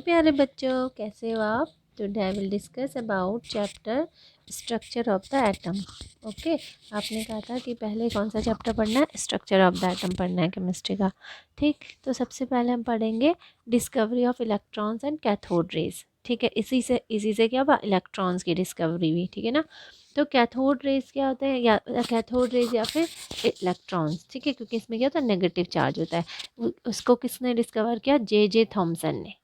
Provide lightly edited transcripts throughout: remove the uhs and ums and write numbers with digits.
Hello प्यारे बच्चों, कैसे हो आप। Today I will discuss about chapter structure of the atom. Okay, आपने कहा था कि पहले कौन सा चैप्टर पढ़ना है, स्ट्रक्चर ऑफ द एटम पढ़ना है केमिस्ट्री का। ठीक, तो सबसे पहले हम पढ़ेंगे discovery of electrons and cathode rays. ठीक है, इसी से क्या हुआ, इलेक्ट्रॉन्स की डिस्कवरी हुई। ठीक है ना। तो कैथोड रेज क्या होते हैं, या कैथोड रेज या फिर इलेक्ट्रॉन्स। ठीक है, क्योंकि इसमें क्या होता है, नेगेटिव चार्ज होता है। उसको किसने डिस्कवर किया, जे थॉमसन ने।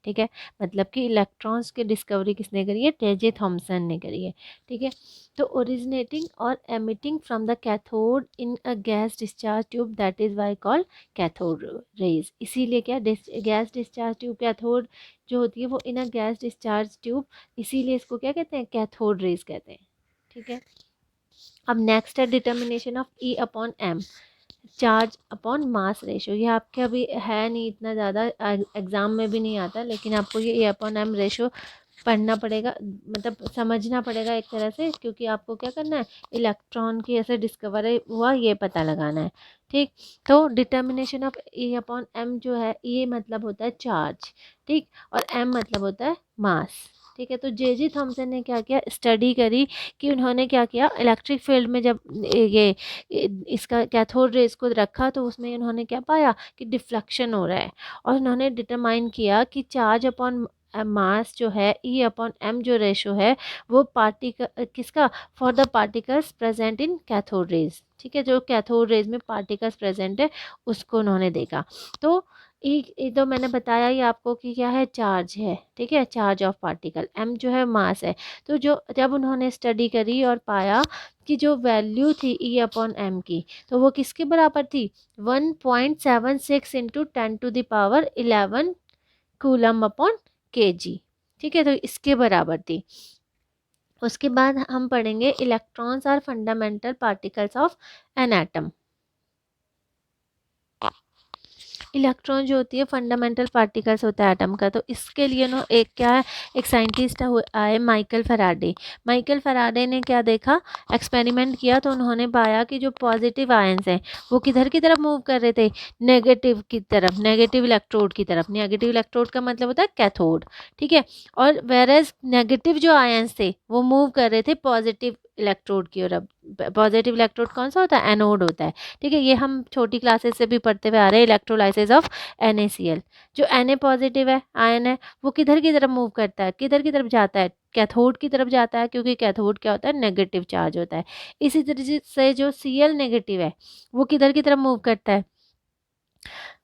ठीक है, मतलब कि इलेक्ट्रॉन्स की डिस्कवरी किसने करी है, जे थॉमसन ने करी है। ठीक है, तो ओरिजिनेटिंग और emitting from the cathode in a gas discharge tube, that is why called cathode rays. इसीलिए क्या, गैस डिस्चार्ज ट्यूब कैथोड जो होती है वो इन अ गैस डिस्चार्ज ट्यूब, इसीलिए इसको क्या कहते हैं, कैथोड रेज कहते हैं। ठीक है, अब नेक्स्ट है determination of e upon m, charge upon mass ratio. ये आपके अभी है नहीं इतना ज़्यादा, एग्ज़ाम में भी नहीं आता, लेकिन आपको ये ए अपॉन एम रेशो पढ़ना पड़ेगा, मतलब समझना पड़ेगा एक तरह से, क्योंकि आपको क्या करना है, इलेक्ट्रॉन की ऐसे डिस्कवर हुआ ये पता लगाना है। ठीक, तो determination of a upon m जो है, ये मतलब होता है चार्ज। ठीक, और एम मतलब होता है मास। ठीक है, तो जे थॉमसन ने क्या किया, स्टडी करी कि उन्होंने क्या किया, इलेक्ट्रिक फील्ड में जब ये इसका कैथोड रेज को रखा तो उसमें उन्होंने क्या पाया कि डिफ्लेक्शन हो रहा है, और उन्होंने डिटरमाइन किया कि चार्ज अपॉन मास जो है, ई अपॉन एम जो रेशो है, वो पार्टिकल किसका, for the particles present in cathode raise. ठीक है, जो कैथोड रेज में पार्टिकल्स प्रेजेंट है उसको उन्होंने देखा। तो ये तो मैंने बताया ही आपको कि क्या है, चार्ज है। ठीक है, चार्ज ऑफ पार्टिकल, एम जो है मास है। तो जो जब उन्होंने स्टडी करी और पाया कि जो वैल्यू थी ई अपॉन एम की, तो वो किसके बराबर थी, 1.76 इंटू 10⁻11 कूलम अपॉन केजी। ठीक है, तो इसके बराबर थी। उसके बाद हम पढ़ेंगे electrons are fundamental particles of an atom. Electron जो होती है फंडामेंटल पार्टिकल्स होता है एटम का। तो इसके लिए ना एक क्या है, एक साइंटिस्ट आए माइकल फैराडे। माइकल फैराडे ने क्या देखा, एक्सपेरिमेंट किया, तो उन्होंने पाया कि जो पॉजिटिव आयंस हैं वो किधर की तरफ मूव कर रहे थे, नेगेटिव की तरफ, नेगेटिव इलेक्ट्रोड की तरफ। नेगेटिव इलेक्ट्रोड का मतलब होता है कैथोड। ठीक है, और वेरएज नेगेटिव जो आयंस थे वो मूव कर रहे थे पॉजिटिव इलेक्ट्रोड की ओर। पॉजिटिव इलेक्ट्रोड कौन सा होता है, एनोड होता है। ठीक है, ये हम छोटी क्लासेस से भी पढ़ते हुए आ रहे हैं, इलेक्ट्रोलाइसिस ऑफ NaCl। जो Na पॉजिटिव है, आयन है, वो किधर की तरफ मूव करता है, किधर की तरफ जाता है, कैथोड की तरफ जाता है, क्योंकि कैथोड क्या होता है, नेगेटिव चार्ज होता है। इसी तरीके से जो Cl नेगेटिव है वो किधर की तरफ मूव करता है,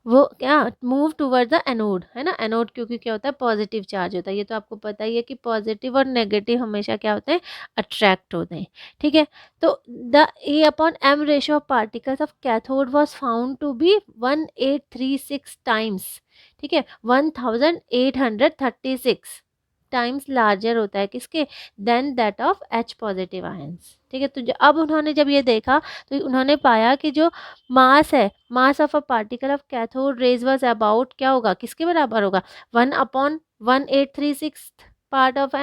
वो क्या, मूव टूवर्ड द एनोड, है ना। एनोड क्योंकि क्या होता है, पॉजिटिव चार्ज होता है। ये तो आपको पता ही है कि पॉजिटिव और नेगेटिव हमेशा क्या होते हैं, अट्रैक्ट होते हैं। ठीक है, तो the a upon m ratio of particles of cathode was found to be 1836 times. ठीक है, 1836 टाइम्स लार्जर होता है किसके, than that of H positive ions. ठीक है, तो अब उन्होंने जब ये देखा तो उन्होंने पाया कि जो मास है, mass of a particle of cathode rays was about क्या होगा, किसके बराबर होगा, 1/1836 part of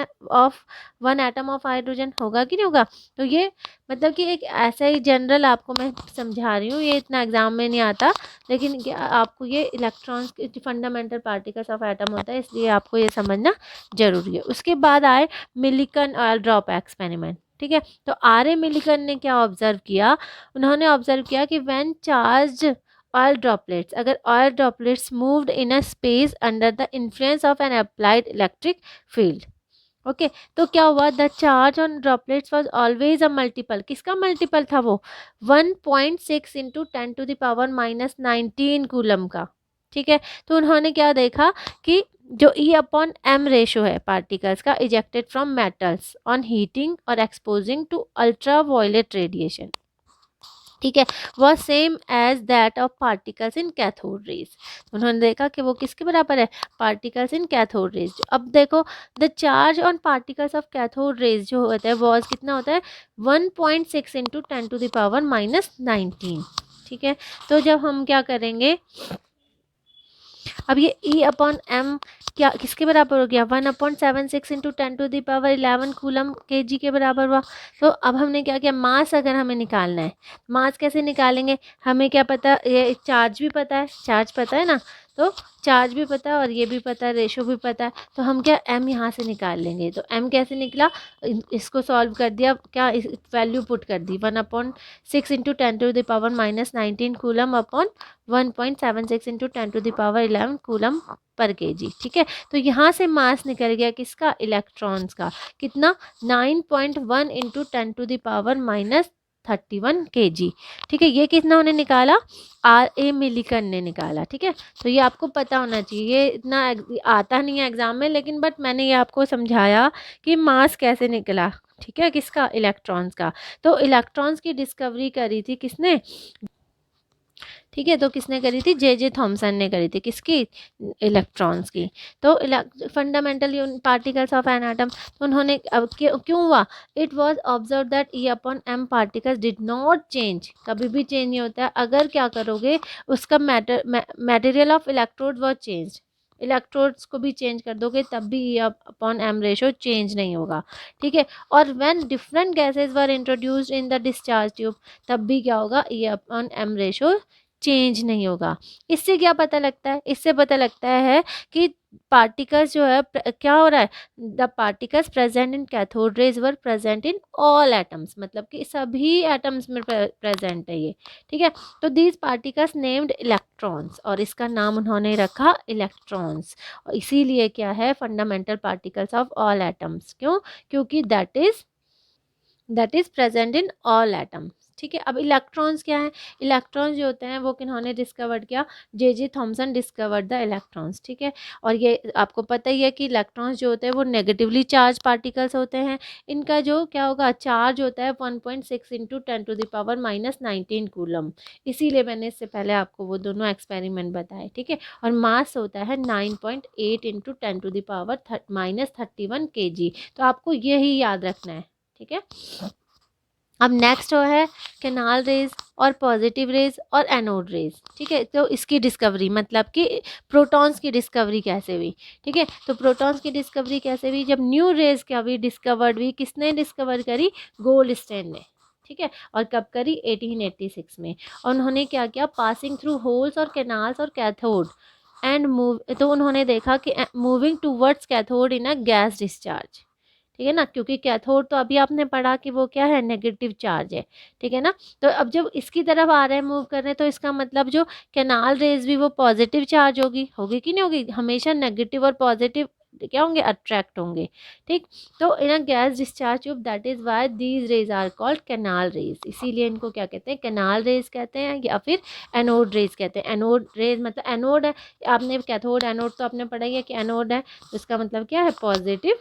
one atom of hydrogen, होगा कि नहीं होगा। तो ये मतलब कि एक ऐसा ही जनरल आपको मैं समझा रही हूँ, ये इतना एग्जाम में नहीं आता, लेकिन आपको ये इलेक्ट्रॉन्स के फंडामेंटल पार्टिकल्स ऑफ एटम होता है, इसलिए आपको ये समझना जरूरी है। उसके बाद आए मिलिकन ऑयल ड्रॉप एक्सपेरिमेंट। ठीक है, तो आर ए मिलिकन ने क्या ऑब्जर्व किया, उन्होंने ऑब्जर्व किया कि व्हेन चार्ज ऑयल ड्रॉपलेट्स, अगर oil droplets moved in a space under the influence of N applied electric field. Okay, तो क्या हुआ, the charge on droplets was always a multiple, किसका मल्टीपल था वो, 1.6 इंटू 10⁻19 कूलम का। ठीक है, तो उन्होंने क्या देखा कि जो ई अपॉन एम रेशो है पार्टिकल्स का ejected from metals on heating और exposing to ultraviolet radiation, ठीक है, वह same as that of particles in cathode rays. उन्होंने देखा कि वो किसके बराबर है, पार्टिकल्स इन कैथोड रेज। अब देखो, the charge on particles of cathode rays जो होता है वॉज कितना होता है, 1.6 इंटू 10⁻⁻19। ठीक है, तो जब हम क्या करेंगे, अब ये ई अपॉन एम क्या किसके बराबर हो गया, 1/76 इंटू 10⁻11 कूलम के जी के बराबर हुआ। तो अब हमने क्या किया, मास अगर हमें निकालना है, मास कैसे निकालेंगे, हमें क्या पता, ये चार्ज भी पता है, चार्ज पता है ना, तो चार्ज भी पता है और ये भी पता है, रेशो भी पता है, तो हम क्या m यहाँ से निकाल लेंगे। तो m कैसे निकला, इसको सॉल्व कर दिया, क्या इस वैल्यू पुट कर दी 1/6 into 10⁻⁻19 coulomb upon 1.76 into 10⁻11 coulomb per KG. ठीक है, तो यहाँ से मास निकल गया किसका, इलेक्ट्रॉन्स का, कितना 9.1 इंटू 10⁻31 kg। ठीक है, ये कितना उन्हें निकाला, RA मिलीकन ने निकाला। ठीक है, तो ये आपको पता होना चाहिए, ये इतना आता नहीं है एग्जाम में, लेकिन बट मैंने ये आपको समझाया कि मास कैसे निकला। ठीक है, किसका, इलेक्ट्रॉन्स का। तो इलेक्ट्रॉन्स की डिस्कवरी करी थी किसने, ठीक है, तो किसने करी थी, जे थॉमसन ने करी थी, किसकी, इलेक्ट्रॉन्स की। तो fundamental particles of an atom, तो उन्होंने अब क्यों हुआ, it was observe that e upon m particles did not change, कभी भी चेंज नहीं होता है, अगर क्या करोगे उसका material of electrode was change, electrodes को भी चेंज कर दोगे तब भी e upon m ratio change नहीं होगा। ठीक है, और when different gases were introduced in the discharge tube, तब भी क्या होगा, e upon m ratio change नहीं होगा। इससे क्या पता लगता है, इससे पता लगता है कि पार्टिकल्स जो है क्या हो रहा है, the particles present in cathode raise were present in all atoms, मतलब कि सभी एटम्स में प्रेजेंट है ये। ठीक है, तो दीज पार्टिकल्स नेम्ड इलेक्ट्रॉन्स, और इसका नाम उन्होंने रखा इलेक्ट्रॉन्स, और इसीलिए क्या है, fundamental particles of all atoms. क्यों, क्योंकि that is present in all atoms. ठीक है, अब इलेक्ट्रॉन्स क्या है, इलेक्ट्रॉन्स जो होते हैं वो किन्होंने डिस्कवर्ड किया, J Thomson discovered the electrons. ठीक है, और ये आपको पता ही है कि इलेक्ट्रॉन्स जो होते हैं वो नेगेटिवली चार्ज पार्टिकल्स होते हैं, इनका जो क्या होगा, चार्ज होता है 1.6 इंटू 10⁻⁻19 कूलम, इसीलिए मैंने इससे पहले आपको वो दोनों एक्सपेरिमेंट बताए। ठीक है, और मास होता है 9.8 इंटू 10⁻31 kg, तो आपको यही याद रखना है। ठीक है, अब नेक्स्ट जो है कैनाल रेज और पॉजिटिव रेज और एनोड रेज। ठीक है, तो इसकी डिस्कवरी मतलब कि प्रोटॉन्स की डिस्कवरी कैसे हुई। ठीक है, तो प्रोटॉन्स की डिस्कवरी कैसे हुई, जब न्यू रेज क्या हुई, डिस्कवर्ड हुई, किसने डिस्कवर करी, गोल्डस्टेन ने। ठीक है, और कब करी, 1886 में। और उन्होंने क्या किया, पासिंग थ्रू होल्स और कैनाल्स और कैथोड एंड मूव, तो उन्होंने देखा कि moving towards cathode in a gas discharge. ठीक है ना, क्योंकि कैथोड तो अभी आपने पढ़ा कि वो क्या है, नेगेटिव चार्ज है। ठीक है ना, तो अब जब इसकी तरफ आ रहे हैं, मूव कर रहे हैं, तो इसका मतलब जो कैनाल रेज भी वो पॉजिटिव चार्ज होगी, होगी कि नहीं होगी, हमेशा नेगेटिव और पॉजिटिव क्या होंगे, अट्रैक्ट होंगे। ठीक, तो in a gas discharge tube, that is why these rays are called canal rays, इसीलिए इनको क्या कहते हैं, कैनाल रेज कहते हैं, या फिर एनोड रेज कहते हैं। एनोड रेज मतलब एनोड है, आपने कैथोड एनोड तो आपने पढ़ा ही है कि एनोड है, तो इसका मतलब क्या है, पॉजिटिव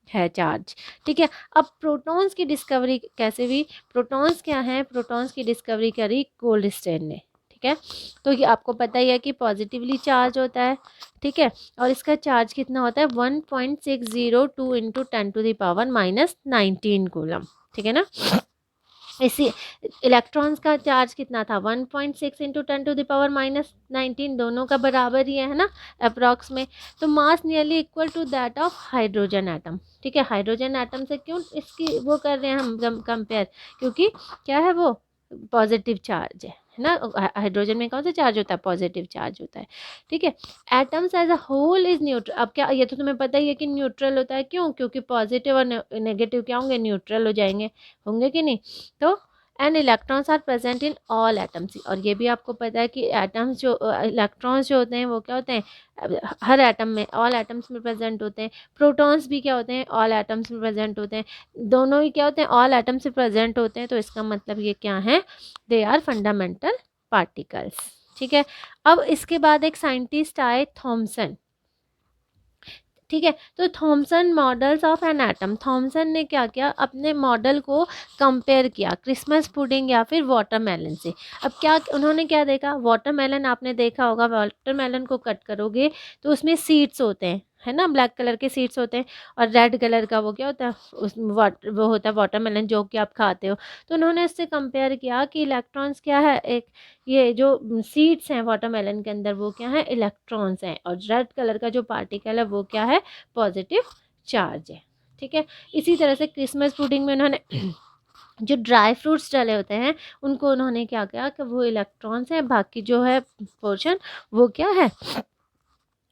है चार्ज। ठीक है, अब प्रोटॉन्स की डिस्कवरी कैसे हुई, प्रोटॉन्स क्या है, प्रोटॉन्स की डिस्कवरी करी गोल्डस्टेन ने। ठीक है, तो ये आपको पता ही है कि पॉजिटिवली चार्ज होता है। ठीक है, और इसका चार्ज कितना होता है, 1.602 इंटू 10⁻⁻19 कूलम। ठीक है ना, इसी इलेक्ट्रॉन्स का चार्ज कितना था, 1.6 इंटू 10⁻⁻19, दोनों का बराबर ही है ना, अप्रॉक्स में। तो mass nearly equal to that of hydrogen atom. ठीक है, हाइड्रोजन एटम से क्यों इसकी वो कर रहे हैं हम कंपेयर, क्योंकि क्या है वो, पॉजिटिव चार्ज है ना, हाइड्रोजन में कौन सा चार्ज होता है, पॉजिटिव चार्ज होता है। ठीक है, atoms as a whole is neutral, अब क्या, ये तो तुम्हें पता ही है कि न्यूट्रल होता है, क्यों, क्योंकि पॉजिटिव और नेगेटिव क्या होंगे, न्यूट्रल हो जाएंगे, होंगे कि नहीं। तो and electrons are present in all atoms, और ये भी आपको पता है कि एटम्स जो इलेक्ट्रॉन्स जो होते हैं वो क्या होते हैं, हर एटम में, ऑल एटम्स में प्रेजेंट होते हैं। प्रोटॉन्स भी क्या होते हैं, ऑल एटम्स में प्रेजेंट होते हैं, दोनों ही क्या होते हैं, ऑल एटम्स में प्रेजेंट होते हैं। तो इसका मतलब ये क्या है, दे आर फंडामेंटल पार्टिकल्स। ठीक है, अब इसके बाद एक साइंटिस्ट आए, थॉमसन। ठीक है, तो Thomson models of an atom, Thomson ने क्या किया, अपने मॉडल को कंपेयर किया क्रिसमस पुडिंग या फिर वाटरमेलन से। अब क्या उन्होंने क्या देखा, वाटरमेलन आपने देखा होगा, वाटरमेलन को कट करोगे तो उसमें सीड्स होते हैं, है ना, ब्लैक कलर के सीड्स होते हैं, और रेड कलर का वो क्या होता है, उस वो होता है वाटरमेलन जो कि आप खाते हो। तो उन्होंने इससे कंपेयर किया कि इलेक्ट्रॉन्स क्या है, एक ये जो सीड्स हैं वाटरमेलन के अंदर वो क्या है, इलेक्ट्रॉन्स हैं, और रेड कलर का जो पार्टिकल है वो क्या है, पॉजिटिव चार्ज है। ठीक है, इसी तरह से क्रिसमस पुडिंग में उन्होंने जो ड्राई फ्रूट्स डले होते हैं उनको उन्होंने क्या किया कि वो इलेक्ट्रॉन्स हैं, बाकी जो है पोर्शन वो क्या है,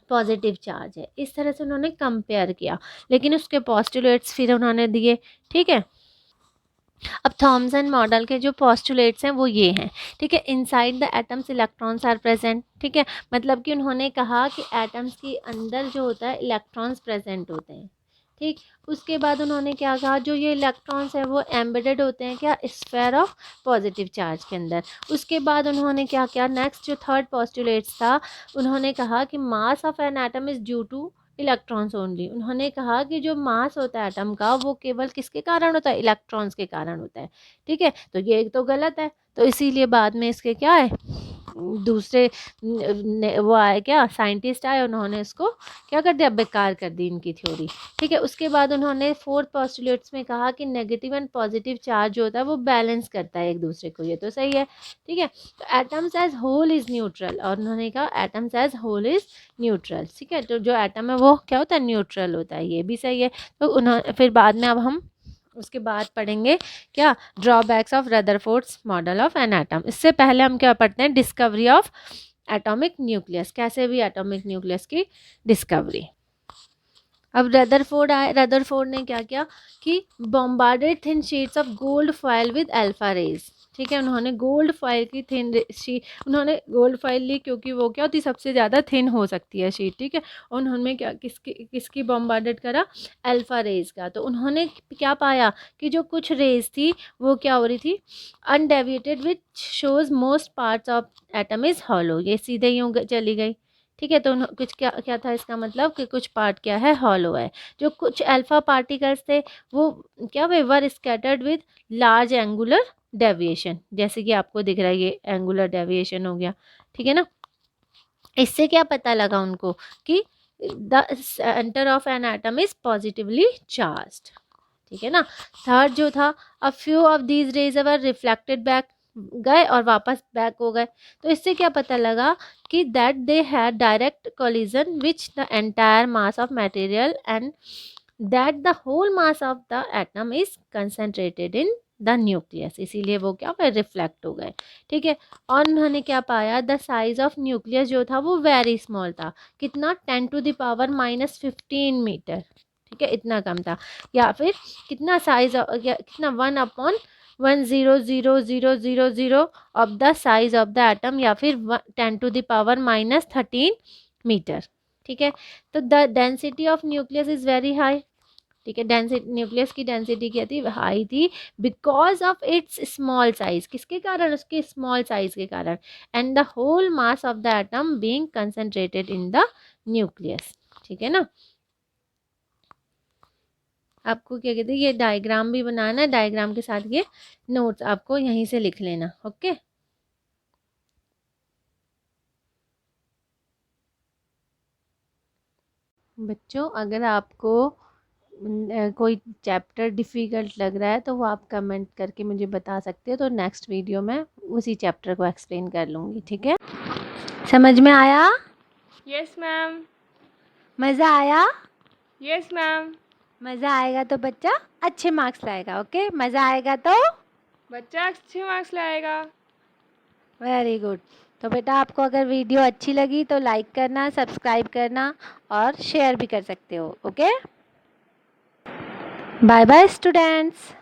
पॉजिटिव चार्ज है। इस तरह से उन्होंने कंपेयर किया, लेकिन उसके पोस्टुलेट्स फिर उन्होंने दिए। ठीक है, अब थॉमसन मॉडल के जो पोस्टुलेट्स हैं वो ये हैं। ठीक है, inside the atoms electrons are present. ठीक है, मतलब कि उन्होंने कहा कि एटम्स के अंदर जो होता है इलेक्ट्रॉन्स प्रेजेंट होते हैं। ठीक, उसके बाद उन्होंने क्या कहा, जो ये इलेक्ट्रॉन्स है वो एम्बेडेड होते हैं क्या, स्फेयर ऑफ पॉजिटिव चार्ज के अंदर। उसके बाद उन्होंने क्या किया, नेक्स्ट जो थर्ड पोस्टुलेट्स था, उन्होंने कहा कि mass of an atom is due two electrons only. उन्होंने कहा कि जो मास होता है एटम का वो केवल किसके कारण होता है, इलेक्ट्रॉन्स के कारण होता है। ठीक है, तो ये तो गलत है, तो इसीलिए बाद में इसके क्या है, दूसरे वो आए क्या, साइंटिस्ट आए, उन्होंने इसको क्या कर दिया, बेकार कर दी इनकी थ्योरी। ठीक है, उसके बाद उन्होंने फोर्थ पोस्टुलेट्स में कहा कि नेगेटिव एंड पॉजिटिव चार्ज जो होता है वो बैलेंस करता है एक दूसरे को, ये तो सही है। ठीक है, तो atoms as whole is neutral, और उन्होंने कहा atoms as whole is neutral. ठीक है, तो जो एटम है वो क्या होता है, न्यूट्रल होता है, ये भी सही है। तो उन्होंने फिर बाद में, अब हम उसके बाद पढ़ेंगे क्या, drawbacks of Rutherford's model of an atom. इससे पहले हम क्या पढ़ते हैं, डिस्कवरी ऑफ एटॉमिक न्यूक्लियस, कैसे भी एटॉमिक न्यूक्लियस की डिस्कवरी। अब रदरफोर्ड आए, रदरफोर्ड ने क्या किया कि bombarded thin sheets of gold foil with alpha rays. ठीक है, उन्होंने गोल्ड फॉयल की थिन शीट, उन्होंने गोल्ड फॉयल ली क्योंकि वो क्या होती, सबसे ज़्यादा थिन हो सकती है शीट। ठीक है, उन्होंने क्या, किसकी बॉम्बार्डेड करा, अल्फा रेज का। तो उन्होंने क्या पाया कि जो कुछ रेज थी वो क्या हो रही थी, undeviated which shows most parts of atom is hollow, ये सीधे यूँ चली गई। ठीक है, तो कुछ क्या क्या था इसका मतलब कि कुछ पार्ट क्या है, हॉलो है। जो कुछ अल्फा पार्टिकल्स थे वो क्या, they were scattered with large angular deviation, जैसे कि आपको दिख रहा है ये एंगुलर डेविएशन हो गया। ठीक है ना, इससे क्या पता लगा उनको कि the centre of an atom is positively charged. ठीक है ना, थर्ड जो था, a few of these rays are reflected back, गए और वापस बैक हो गए। तो इससे क्या पता लगा कि that they had direct collision which the entire mass of material and that the whole mass of the atom is concentrated in the nucleus, इसीलिए वो क्या हुए, रिफ्लेक्ट हो गए। ठीक है, और उन्होंने क्या पाया, द साइज ऑफ न्यूक्लियस जो था वो वेरी स्मॉल था, कितना, 10⁻⁻15 मीटर। ठीक है, इतना कम था। या फिर कितना साइज, कितना, 1/1000000 of the size of the atom, या फिर 10⁻⁻13 मीटर। ठीक है, तो the density of nucleus is very high. ठीक है, डेंसिटी, न्यूक्लियस की डेंसिटी क्या थी, हाई थी, because of its small size, किसके कारण, उसके स्मॉल साइज के कारण, and the whole mass of the atom being concentrated in the nucleus. ठीक है ना, आपको क्या कहते हैं, ये डायग्राम भी बनाना है, डायग्राम के साथ ये नोट्स आपको यहीं से लिख लेना। ओके, बच्चों अगर आपको कोई चैप्टर डिफ़िकल्ट लग रहा है तो वो आप कमेंट करके मुझे बता सकते हो, तो नेक्स्ट वीडियो में उसी चैप्टर को एक्सप्लेन कर लूँगी। ठीक है, समझ में आया? Yes ma'am. मज़ा आया? Yes ma'am. मज़ा आएगा तो बच्चा अच्छे मार्क्स लाएगा। ओके, मज़ा आएगा तो बच्चा अच्छे मार्क्स लाएगा। Very good. तो बेटा आपको अगर वीडियो अच्छी लगी तो लाइक करना, सब्सक्राइब करना और शेयर भी कर सकते हो। Okay, bye bye students.